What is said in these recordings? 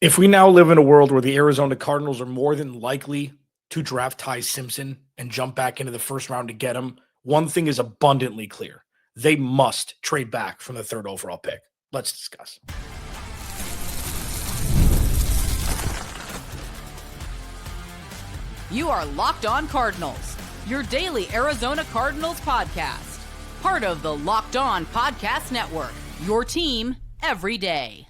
If we now live in a world where the Arizona Cardinals are more than likely to draft Ty Simpson and jump back into the first round to get him, one thing is abundantly clear. They must trade back from the third overall pick. Let's discuss. You are Locked On Cardinals, your daily Arizona Cardinals podcast. Part of the Locked On Podcast Network, your team every day.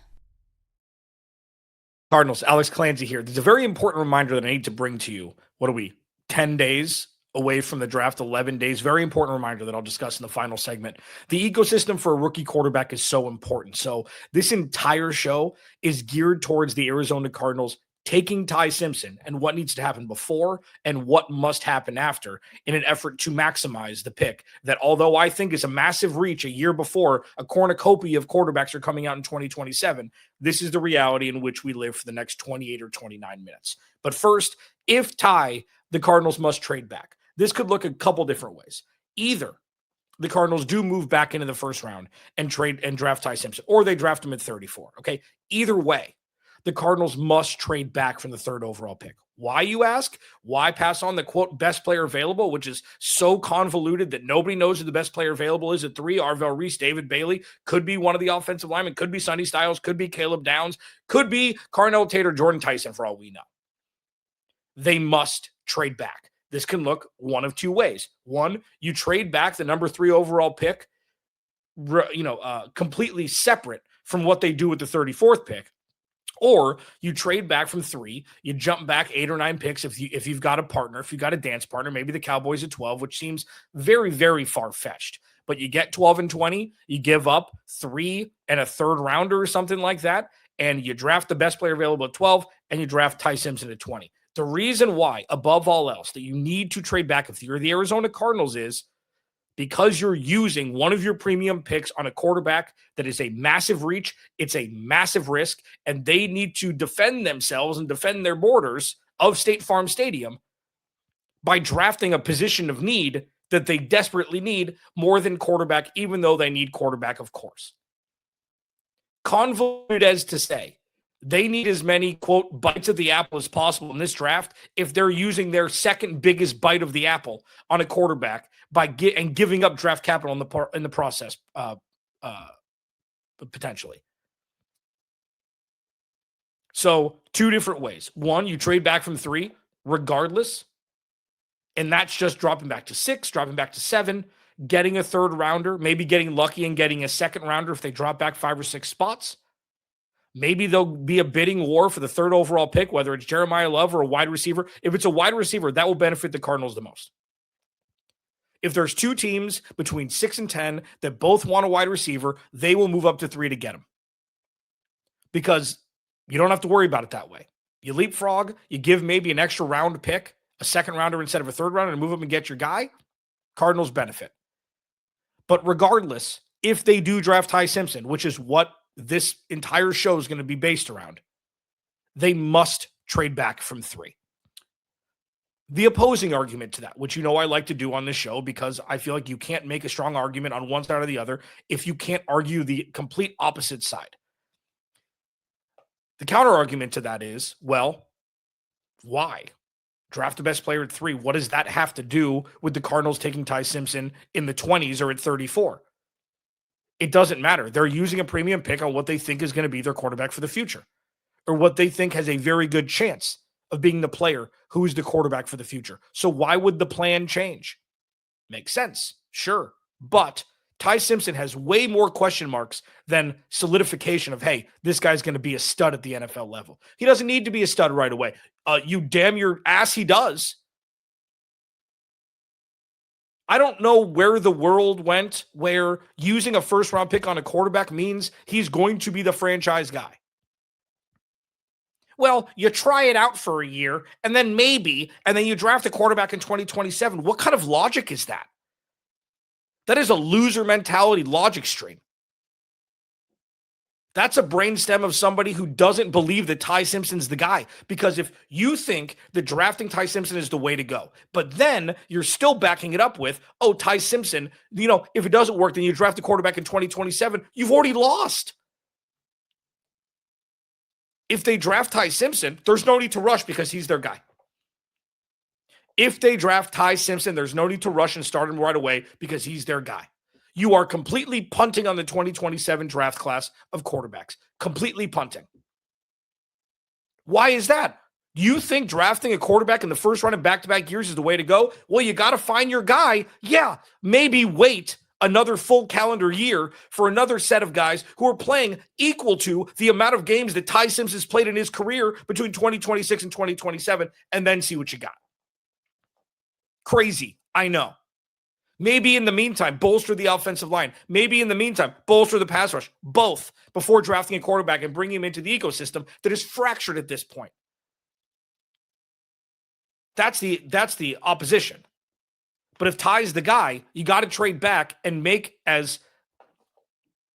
Cardinals, Alex Clancy here. There's a very important reminder that I need to bring to you. What are we, 10 days away from the draft, 11 days? Very important reminder that I'll discuss in the final segment. The ecosystem for a rookie quarterback is so important. So this entire show is geared towards the Arizona Cardinals taking Ty Simpson and what needs to happen before and what must happen after in an effort to maximize the pick that, although I think is a massive reach a year before a cornucopia of quarterbacks are coming out in 2027, this is the reality in which we live for the next 28 or 29 minutes. But first, if Ty, the Cardinals must trade back. This could look a couple different ways. Either the Cardinals do move back into the first round and trade and draft Ty Simpson, or they draft him at 34. Okay. Either way, the Cardinals must trade back from the third overall pick. Why, you ask? Why pass on the, quote, best player available, which is so convoluted that nobody knows who the best player available is at 3? Arvell Reese, David Bailey, could be one of the offensive linemen, could be Sonny Styles, could be Caleb Downs, could be Carnell Tate or Jordan Tyson, for all we know. They must trade back. This can look one of two ways. One, you trade back the number 3 overall pick, completely separate from what they do with the 34th pick. Or you trade back from 3, you jump back 8 or 9 picks if you've got a partner, if you've got a dance partner, maybe the Cowboys at 12, which seems very, very far-fetched. But you get 12 and 20, you give up 3 and a third rounder or something like that, and you draft the best player available at 12, and you draft Ty Simpson at 20. The reason why, above all else, that you need to trade back if you're the Arizona Cardinals is because you're using one of your premium picks on a quarterback that is a massive reach, it's a massive risk, and they need to defend themselves and defend their borders of State Farm Stadium by drafting a position of need that they desperately need more than quarterback, even though they need quarterback, of course. Convoluted as to say, they need as many, quote, bites of the apple as possible in this draft if they're using their second biggest bite of the apple on a quarterback and giving up draft capital in the process, potentially. So 2 different ways. One, you trade back from 3 regardless, and that's just dropping back to 6, dropping back to 7, getting a third rounder, maybe getting lucky and getting a second rounder if they drop back 5 or 6 spots. Maybe there'll be a bidding war for the third overall pick, whether it's Jeremiah Love or a wide receiver. If it's a wide receiver, that will benefit the Cardinals the most. If there's 2 teams between 6 and 10 that both want a wide receiver, they will move up to 3 to get him. Because you don't have to worry about it that way. You leapfrog, you give maybe an extra round pick, a second rounder instead of a third rounder, and move up and get your guy. Cardinals benefit. But regardless, if they do draft Ty Simpson, which is what this entire show is going to be based around, they must trade back from 3. The opposing argument to that, which you know I like to do on this show because I feel like you can't make a strong argument on one side or the other if you can't argue the complete opposite side. The counter argument to that is, well, why? Draft the best player at 3. What does that have to do with the Cardinals taking Ty Simpson in the 20s or at 34? It doesn't matter. They're using a premium pick on what they think is going to be their quarterback for the future, or what they think has a very good chance of being the player who is the quarterback for the future. So why would the plan change? Makes sense. Sure. But Ty Simpson has way more question marks than solidification of, hey, this guy's going to be a stud at the NFL level. He doesn't need to be a stud right away. You damn your ass he does. I don't know where the world went where using a first-round pick on a quarterback means he's going to be the franchise guy. Well, you try it out for a year, and then you draft a quarterback in 2027. What kind of logic is that? That is a loser mentality logic stream. That's a brainstem of somebody who doesn't believe that Ty Simpson's the guy. Because if you think that drafting Ty Simpson is the way to go, but then you're still backing it up with, oh, Ty Simpson, if it doesn't work, then you draft a quarterback in 2027, you've already lost. If they draft Ty Simpson, there's no need to rush because he's their guy. If they draft Ty Simpson, there's no need to rush and start him right away because he's their guy. You are completely punting on the 2027 draft class of quarterbacks. Completely punting. Why is that? You think drafting a quarterback in the first round of back-to-back years is the way to go? Well, you got to find your guy. Yeah, maybe wait another full calendar year for another set of guys who are playing equal to the amount of games that Ty Simpson has played in his career between 2026 and 2027, and then see what you got. Crazy, I know. Maybe in the meantime, bolster the offensive line. Maybe in the meantime, bolster the pass rush. Both before drafting a quarterback and bringing him into the ecosystem that is fractured at this point. That's the opposition. But if Ty's the guy, you got to trade back and make as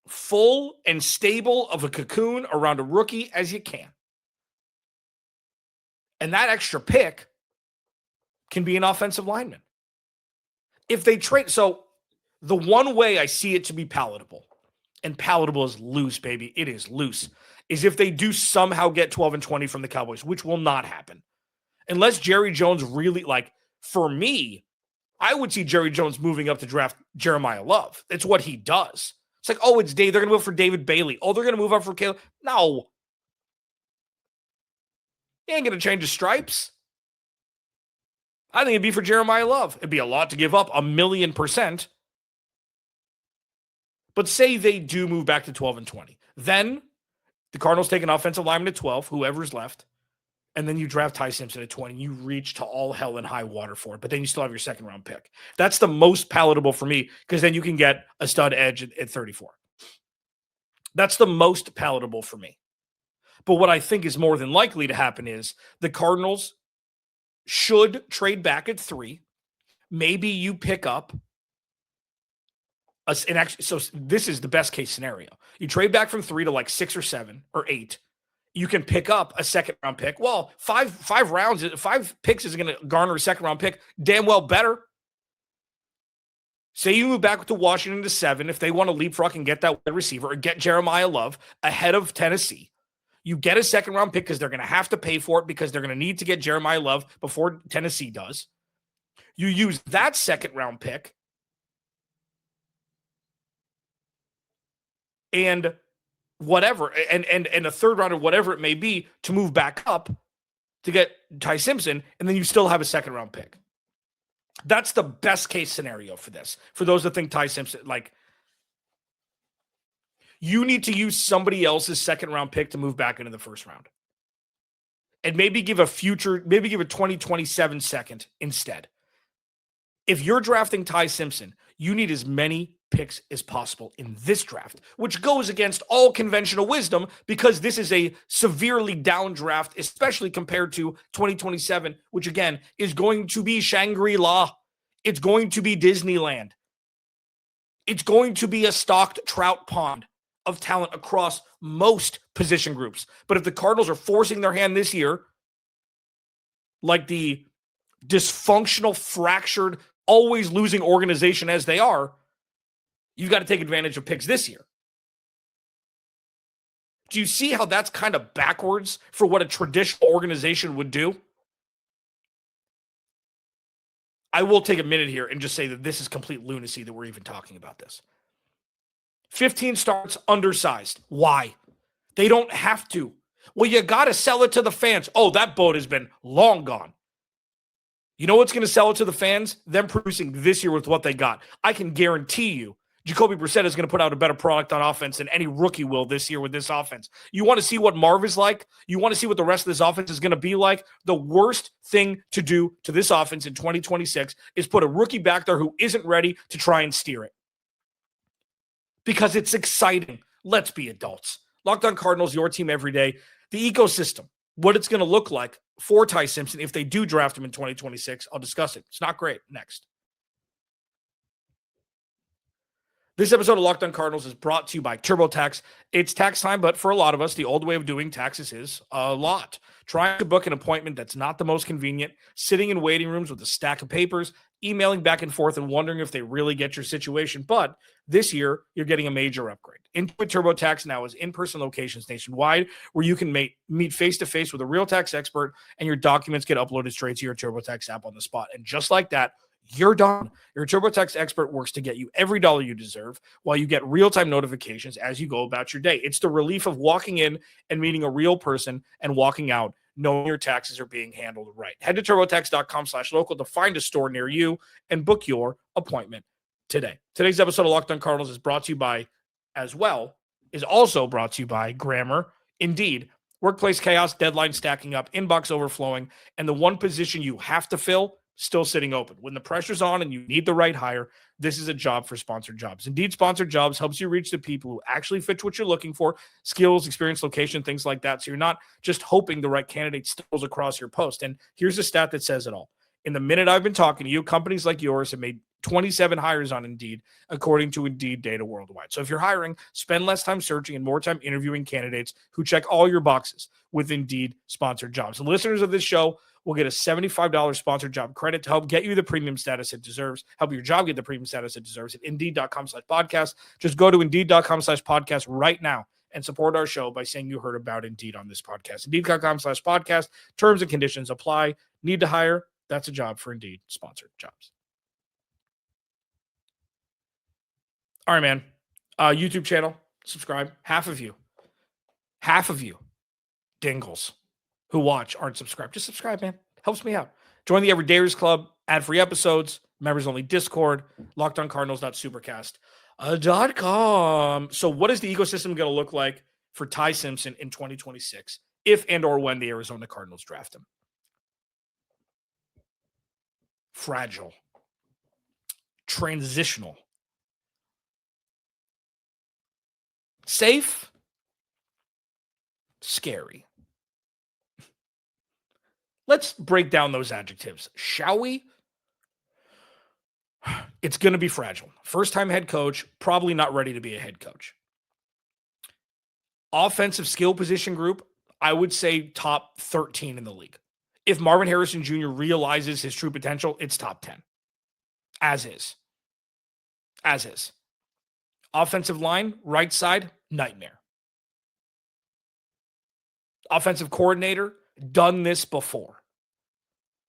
full and stable of a cocoon around a rookie as you can. And that extra pick can be an offensive lineman. If they trade, so the one way I see it to be palatable, and palatable is loose, baby, it is loose, is if they do somehow get 12-20 from the Cowboys, which will not happen. Unless Jerry Jones really, for me, I would see Jerry Jones moving up to draft Jeremiah Love. It's what he does. It's like, oh, it's Dave. They're going to move for David Bailey. Oh, they're going to move up for Caleb. No. He ain't going to change his stripes. I think it'd be for Jeremiah Love. It'd be a lot to give up, 1,000,000%. But say they do move back to 12-20. Then the Cardinals take an offensive lineman at 12, whoever's left. And then you draft Ty Simpson at 20. You reach to all hell and high water for it. But then you still have your second round pick. That's the most palatable for me because then you can get a stud edge at 34. That's the most palatable for me. But what I think is more than likely to happen is the Cardinals should trade back at 3. Maybe you pick up so this is the best case scenario. You trade back from 3 to 6 or 7 or 8. You can pick up a second round pick. Well, five picks is going to garner a second round pick. Damn well better. Say you move back to Washington to 7. If they want to leapfrog and get that wide receiver or get Jeremiah Love ahead of Tennessee, you get a second round pick because they're going to have to pay for it because they're going to need to get Jeremiah Love before Tennessee does. You use that second round pick and whatever, and a third round or whatever it may be to move back up to get Ty Simpson, and then you still have a second round pick. That's the best case scenario for this. For those that think Ty Simpson, you need to use somebody else's second round pick to move back into the first round. And maybe give a 2027 second instead. If you're drafting Ty Simpson, you need as many picks as possible in this draft, which goes against all conventional wisdom because this is a severely down draft, especially compared to 2027, which again is going to be Shangri-La. It's going to be Disneyland. It's going to be a stocked trout pond of talent across most position groups. But if the Cardinals are forcing their hand this year, like the dysfunctional, fractured, always losing organization as they are, you've got to take advantage of picks this year. Do you see how that's kind of backwards for what a traditional organization would do? I will take a minute here and just say that this is complete lunacy that we're even talking about this. 15 starts, undersized. Why? They don't have to. Well, you got to sell it to the fans. Oh, that boat has been long gone. You know what's going to sell it to the fans? Them producing this year with what they got. I can guarantee you Jacoby Brissett is going to put out a better product on offense than any rookie will this year with this offense. You want to see what Marv is like? You want to see what the rest of this offense is going to be like? The worst thing to do to this offense in 2026 is put a rookie back there who isn't ready to try and steer it. Because it's exciting. Let's be adults. Locked On Cardinals, your team every day. The ecosystem, what it's going to look like for Ty Simpson if they do draft him in 2026. I'll discuss it. It's not great. Next. This episode of Locked On Cardinals is brought to you by TurboTax. It's tax time, but for a lot of us, the old way of doing taxes is a lot. Trying to book an appointment that's not the most convenient, sitting in waiting rooms with a stack of papers, emailing back and forth and wondering if they really get your situation. But this year, you're getting a major upgrade. Intuit TurboTax now is in-person locations nationwide where you can meet face-to-face with a real tax expert and your documents get uploaded straight to your TurboTax app on the spot. And just like that, you're done. Your TurboTax expert works to get you every dollar you deserve while you get real-time notifications as you go about your day. It's the relief of walking in and meeting a real person and walking out knowing your taxes are being handled right. Head to turbotax.com/local to find a store near you and book your appointment today. Today's episode of Locked On Cardinals is also brought to you by Grammar. Indeed, workplace chaos, deadline stacking up, inbox overflowing, and the one position you have to fill still sitting open. When the pressure's on and you need the right hire, this is a job for Sponsored Jobs. Indeed, Sponsored Jobs helps you reach the people who actually fit what you're looking for, skills, experience, location, things like that. So you're not just hoping the right candidate stumbles across your post. And here's a stat that says it all. In the minute I've been talking to you, companies like yours have made 27 hires on Indeed, according to Indeed data worldwide. So if you're hiring, spend less time searching and more time interviewing candidates who check all your boxes with Indeed Sponsored Jobs. And listeners of this show will get a $75 sponsored job credit to help get you the premium status it deserves, help your job get the premium status it deserves at Indeed.com/podcast. Just go to Indeed.com/podcast right now and support our show by saying you heard about Indeed on this podcast. Indeed.com/podcast. Terms and conditions apply. Need to hire? That's a job for Indeed Sponsored Jobs. All right, man. YouTube channel, subscribe. Half of you dingles who watch aren't subscribed. Just subscribe, man. Helps me out. Join the Everydayers Club, ad-free episodes, members-only Discord, LockedOnCardinals.supercast.com. So what is the ecosystem going to look like for Ty Simpson in 2026 if and or when the Arizona Cardinals draft him? Fragile. Transitional. Safe. Scary. Let's break down those adjectives, shall we? It's going to be fragile. First-time head coach, probably not ready to be a head coach. Offensive skill position group, I would say top 13 in the league. If Marvin Harrison Jr. realizes his true potential, it's top 10. As is. Offensive line, right side, nightmare. Offensive coordinator, done this before.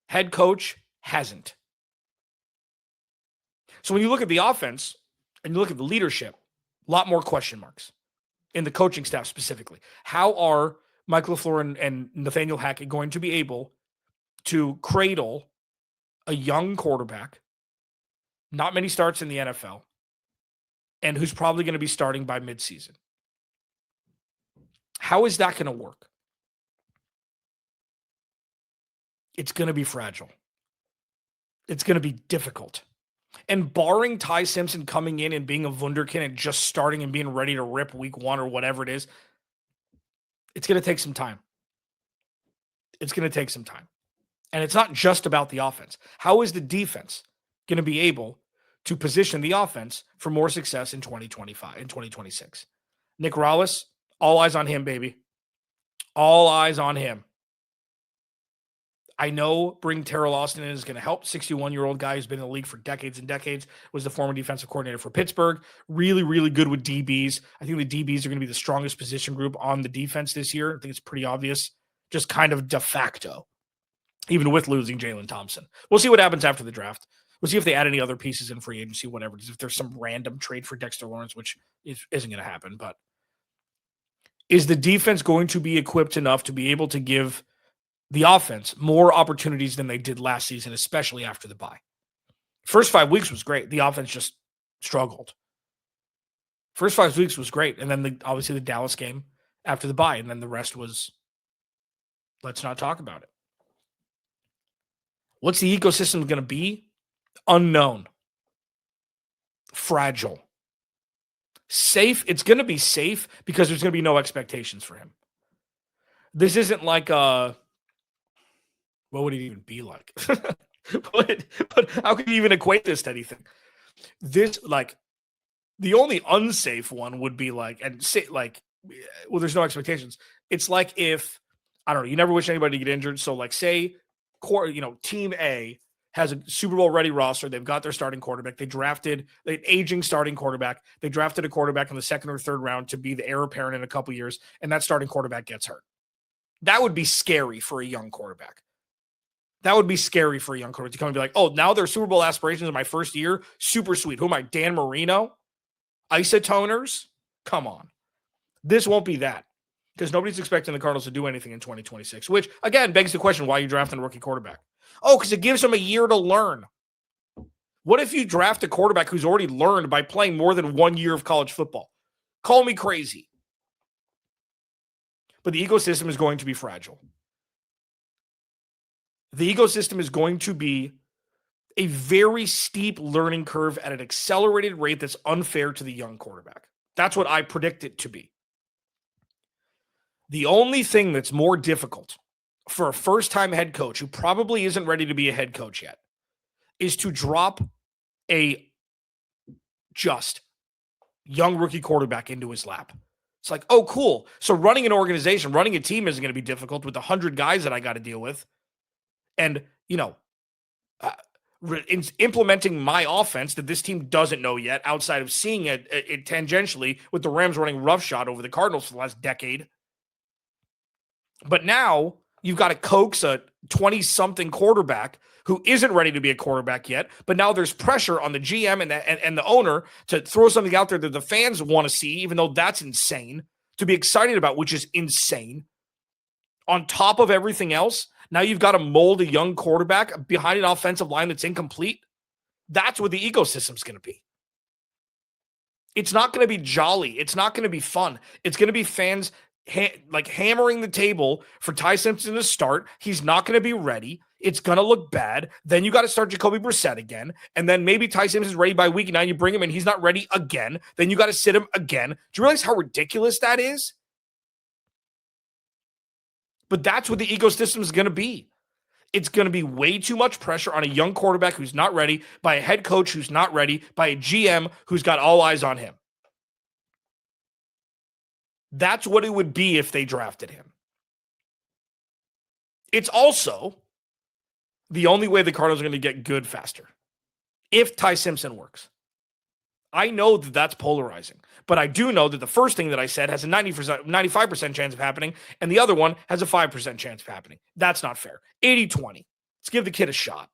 Head coach, hasn't. So when you look at the offense and you look at the leadership, a lot more question marks in the coaching staff specifically. How are Mike LaFleur and Nathaniel Hackett going to be able to cradle a young quarterback, not many starts in the NFL, and who's probably going to be starting by midseason? How is that going to work? It's going to be fragile. It's going to be difficult. And barring Ty Simpson coming in and being a wunderkind and just starting and being ready to rip week one or whatever it is, it's going to take some time. And it's not just about the offense. How is the defense going to be able to position the offense for more success in 2025 and 2026? Nick Rallis, all eyes on him, baby. All eyes on him. I know bringing Terrell Austin in is going to help. 61-year-old guy who's been in the league for decades and decades, was the former defensive coordinator for Pittsburgh. Really, really good with DBs. I think the DBs are going to be the strongest position group on the defense this year. I think it's pretty obvious, just kind of de facto, even with losing Jalen Thompson. We'll see what happens after the draft. We'll see if they add any other pieces in free agency, whatever. If there's some random trade for Dexter Lawrence, which isn't going to happen. But is the defense going to be equipped enough to be able to give the offense more opportunities than they did last season, especially after the bye? First 5 weeks was great. The offense just struggled. First 5 weeks was great. And then obviously the Dallas game after the bye. And then the rest was, let's not talk about it. What's the ecosystem going to be? Unknown. Fragile. Safe. It's going to be safe because there's going to be no expectations for him. This isn't like what would it even be like? but how can you even equate this to anything? This, like, the only unsafe one would be like, well, there's no expectations. It's like if, I don't know, you never wish anybody to get injured. So like say, team A has a Super Bowl ready roster. They've got their starting quarterback. They drafted an aging starting quarterback. They drafted a quarterback in the second or third round to be the heir apparent in a couple years, and that starting quarterback gets hurt. That would be scary for a young quarterback. That would be scary for a young quarterback to come and be like, oh, now their Super Bowl aspirations in my first year. Super sweet. Who am I? Dan Marino? Isotoners? Come on. This won't be that because nobody's expecting the Cardinals to do anything in 2026, which, again, begs the question, why are you drafting a rookie quarterback? Oh, because it gives them a year to learn. What if you draft a quarterback who's already learned by playing more than 1 year of college football? Call me crazy. But the ecosystem is going to be fragile. The ecosystem is going to be a very steep learning curve at an accelerated rate that's unfair to the young quarterback. That's what I predict it to be. The only thing that's more difficult for a first-time head coach who probably isn't ready to be a head coach yet is to drop a just young rookie quarterback into his lap. It's like, oh, cool. So running an organization, running a team isn't going to be difficult with 100 guys that I got to deal with. And, implementing my offense that this team doesn't know yet outside of seeing it tangentially with the Rams running roughshod over the Cardinals for the last decade. But now you've got to coax a 20-something quarterback who isn't ready to be a quarterback yet, but now there's pressure on the GM and the owner to throw something out there that the fans want to see, even though that's insane, to be excited about, which is insane. On top of everything else, now you've got to mold a young quarterback behind an offensive line that's incomplete. That's what the ecosystem's going to be. It's not going to be jolly. It's not going to be fun. It's going to be fans hammering the table for Ty Simpson to start. He's not going to be ready. It's going to look bad. Then you got to start Jacoby Brissett again. And then maybe Ty Simpson's ready by week 9. You bring him in. He's not ready again. Then you got to sit him again. Do you realize how ridiculous that is? But that's what the ecosystem is going to be. It's going to be way too much pressure on a young quarterback who's not ready, by a head coach who's not ready, by a GM who's got all eyes on him. That's what it would be if they drafted him. It's also the only way the Cardinals are going to get good faster. If Ty Simpson works. I know that that's polarizing, but I do know that the first thing that I said has a 95% chance of happening, and the other one has a 5% chance of happening. That's not fair. 80-20. Let's give the kid a shot.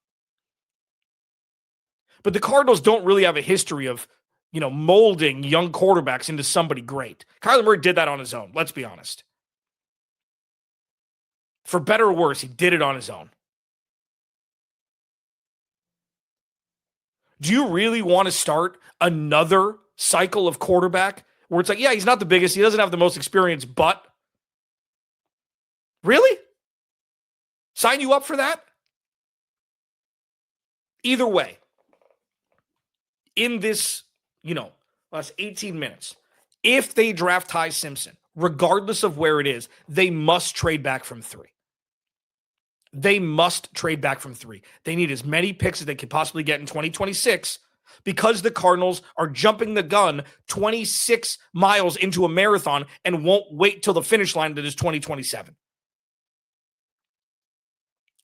But the Cardinals don't really have a history of, molding young quarterbacks into somebody great. Kyler Murray did that on his own, let's be honest. For better or worse, he did it on his own. Do you really want to start another cycle of quarterback where it's like, yeah, he's not the biggest, he doesn't have the most experience, but really? Sign you up for that? Either way, in this, last 18 minutes, if they draft Ty Simpson, regardless of where it is, they must trade back from 3. They must trade back from 3. They need as many picks as they could possibly get in 2026 because the Cardinals are jumping the gun 26 miles into a marathon and won't wait till the finish line that is 2027.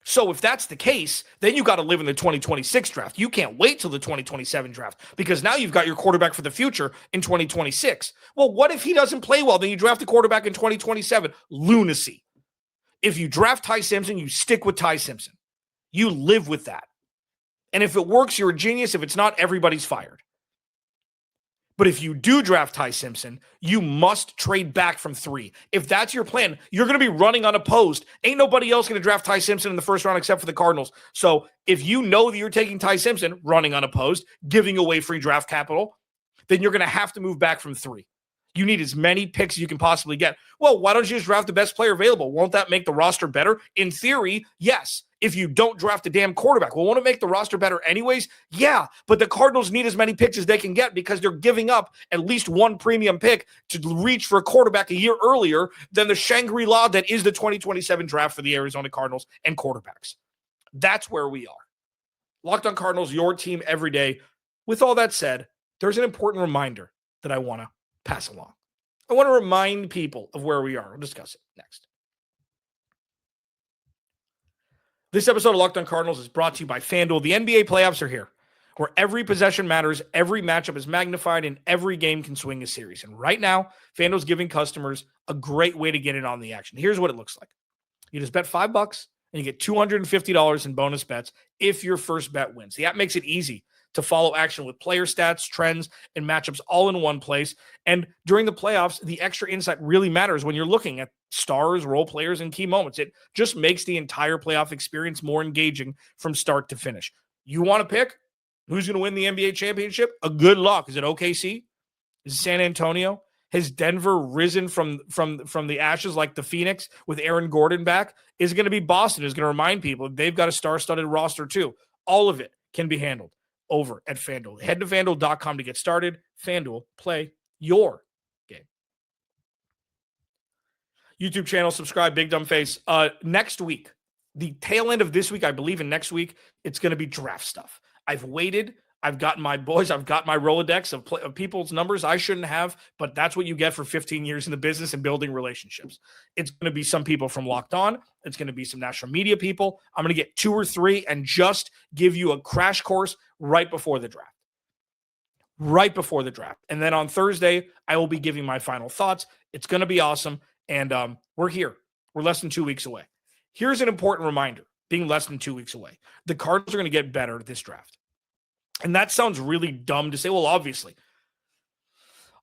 So if that's the case, then you got to live in the 2026 draft. You can't wait till the 2027 draft because now you've got your quarterback for the future in 2026. Well, what if he doesn't play well? Then you draft the quarterback in 2027. Lunacy. If you draft Ty Simpson, you stick with Ty Simpson. You live with that. And if it works, you're a genius. If it's not, everybody's fired. But if you do draft Ty Simpson, you must trade back from 3. If that's your plan, you're going to be running unopposed. Ain't nobody else going to draft Ty Simpson in the first round except for the Cardinals. So if you know that you're taking Ty Simpson, running unopposed, giving away free draft capital, then you're going to have to move back from 3. You need as many picks as you can possibly get. Well, why don't you just draft the best player available? Won't that make the roster better? In theory, yes. If you don't draft a damn quarterback, well, won't it make the roster better anyways? Yeah, but the Cardinals need as many picks as they can get because they're giving up at least one premium pick to reach for a quarterback a year earlier than the Shangri-La that is the 2027 draft for the Arizona Cardinals and quarterbacks. That's where we are. Locked On Cardinals, your team every day. With all that said, there's an important reminder that I want to pass along. I want to remind people of where we are. We'll discuss it next. This episode of Locked On Cardinals is brought to you by FanDuel. The NBA playoffs are here, where every possession matters, every matchup is magnified, and every game can swing a series. And right now, FanDuel's giving customers a great way to get in on the action. Here's what it looks like. You just bet $5 and you get $250 in bonus bets if your first bet wins. The app makes it easy to follow action with player stats, trends, and matchups all in one place. And during the playoffs, the extra insight really matters when you're looking at stars, role players, and key moments. It just makes the entire playoff experience more engaging from start to finish. You want to pick who's going to win the NBA championship? A good luck. Is it OKC? Is it San Antonio? Has Denver risen from the ashes like the Phoenix with Aaron Gordon back? Is it going to be Boston? Is going to remind people they've got a star-studded roster too. All of it can be handled over at FanDuel. Head to FanDuel.com to get started. FanDuel, play your game. YouTube channel, subscribe, Big Dumb Face. Next week, the tail end of this week, I believe in next week, it's going to be draft stuff. I've waited. I've got my boys. I've got my Rolodex of people's numbers I shouldn't have, but that's what you get for 15 years in the business and building relationships. It's going to be some people from Locked On. It's going to be some national media people. I'm going to get 2 or 3 and just give you a crash course right before the draft. Right before the draft. And then on Thursday, I will be giving my final thoughts. It's going to be awesome. And we're here. We're less than 2 weeks away. Here's an important reminder, being less than 2 weeks away. The Cardinals are going to get better this draft. And that sounds really dumb to say. Well, obviously,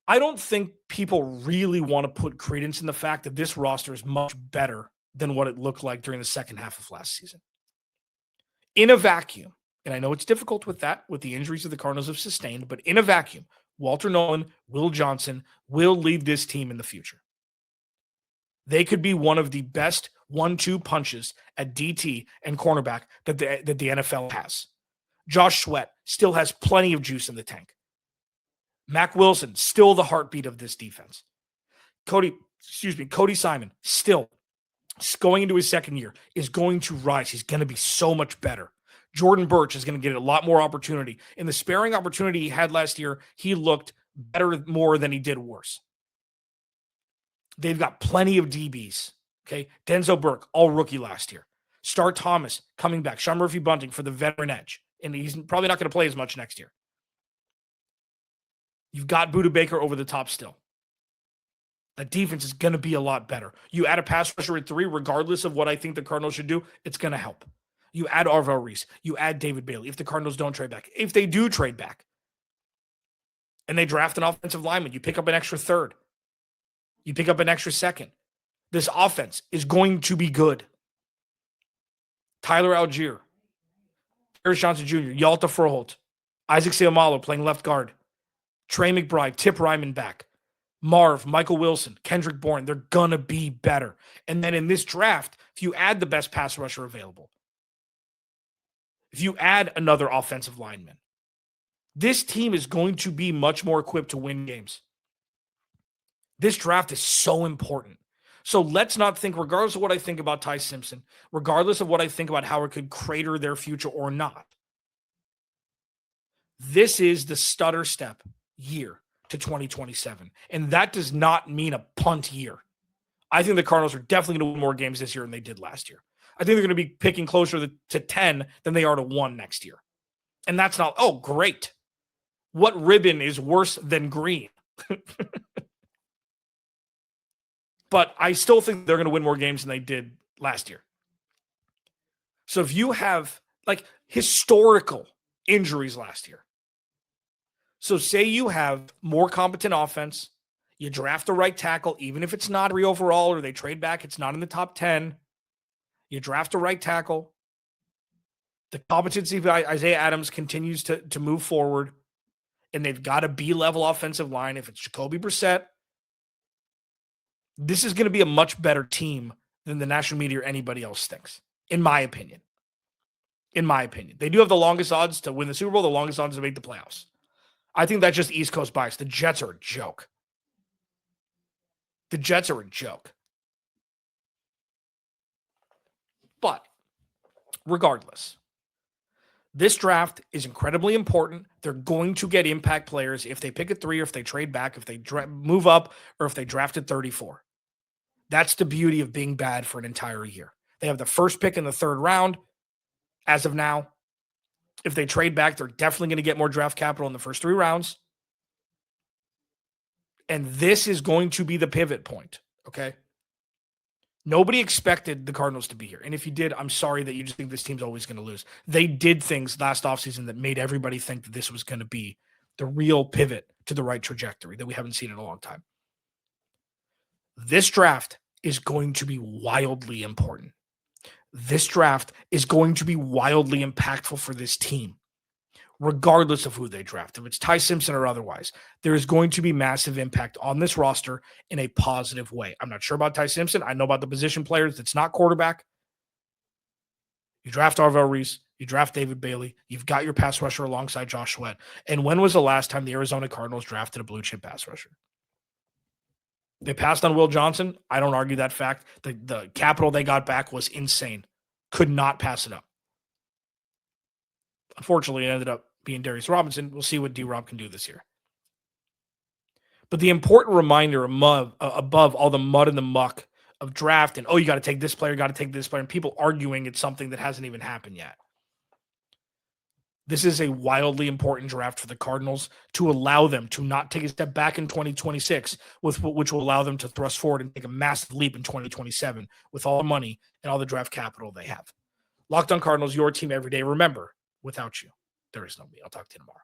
I don't think people really want to put credence in the fact that this roster is much better than what it looked like during the second half of last season. In a vacuum, and I know it's difficult with that, with the injuries that the Cardinals have sustained, but in a vacuum, Walter Nolan, Will Johnson will lead this team in the future. They could be one of the best 1-2 punches at DT and cornerback that the NFL has. Josh Sweat still has plenty of juice in the tank. Mac Wilson, still the heartbeat of this defense. Cody Simon, still going into his second year, is going to rise. He's going to be so much better. Jordan Birch is going to get a lot more opportunity. In the sparing opportunity he had last year, he looked better more than he did worse. They've got plenty of DBs. Okay, Denzel Burke, all rookie last year. Star Thomas coming back. Sean Murphy-Bunting for the veteran edge. And he's probably not going to play as much next year. You've got Budda Baker over the top still. That defense is going to be a lot better. You add a pass rusher at 3, regardless of what I think the Cardinals should do, it's going to help. You add Arvell Reese. You add David Bailey if the Cardinals don't trade back. If they do trade back and they draft an offensive lineman, you pick up an extra third. You pick up an extra second. This offense is going to be good. Tyler Algier, Paris Johnson Jr., Yalta Froholt, Isaac Seumalo playing left guard, Trey McBride, Tip Ryman back, Marv, Michael Wilson, Kendrick Bourne. They're going to be better. And then in this draft, if you add the best pass rusher available, if you add another offensive lineman, this team is going to be much more equipped to win games. This draft is so important. So let's not think, regardless of what I think about Ty Simpson, regardless of what I think about how it could crater their future or not, this is the stutter step year to 2027. And that does not mean a punt year. I think the Cardinals are definitely going to win more games this year than they did last year. I think they're going to be picking closer to 10 than they are to 1 next year. And that's not, oh, great. What ribbon is worse than green? But I still think they're going to win more games than they did last year. So if you have like historical injuries last year, so say you have more competent offense, you draft the right tackle, even if it's not 3 overall or they trade back, it's not in the top 10. You draft a right tackle. The competency of Isaiah Adams continues to move forward, and they've got a B-level offensive line. If it's Jacoby Brissett, this is going to be a much better team than the national media or anybody else thinks, in my opinion. In my opinion. They do have the longest odds to win the Super Bowl, the longest odds to make the playoffs. I think that's just East Coast bias. The Jets are a joke. The Jets are a joke. But regardless, this draft is incredibly important. They're going to get impact players if they pick at 3 or if they trade back, if they move up, or if they draft at 34. That's the beauty of being bad for an entire year. They have the first pick in the 3rd round. as of now. If they trade back, they're definitely going to get more draft capital in the first 3 rounds. And this is going to be the pivot point, okay? Nobody expected the Cardinals to be here. And if you did, I'm sorry that you just think this team's always going to lose. They did things last offseason that made everybody think that this was going to be the real pivot to the right trajectory that we haven't seen in a long time. This draft is going to be wildly important. This draft is going to be wildly impactful for this team, regardless of who they draft. If it's Ty Simpson or otherwise, there is going to be massive impact on this roster in a positive way. I'm not sure about Ty Simpson. I know about the position players that's not quarterback. You draft Arvell Reese. You draft David Bailey. You've got your pass rusher alongside Josh Sweat. And when was the last time the Arizona Cardinals drafted a blue chip pass rusher? They passed on Will Johnson. I don't argue that fact. The capital they got back was insane. Could not pass it up. Unfortunately, it ended up being Darius Robinson. We'll see what D-Rob can do this year. But the important reminder above all the mud and the muck of draft and, you got to take this player, and people arguing it's something that hasn't even happened yet. This is a wildly important draft for the Cardinals to allow them to not take a step back in 2026, which will allow them to thrust forward and take a massive leap in 2027 with all the money and all the draft capital they have. Locked On Cardinals, your team every day. Remember, without you, there is no me. I'll talk to you tomorrow.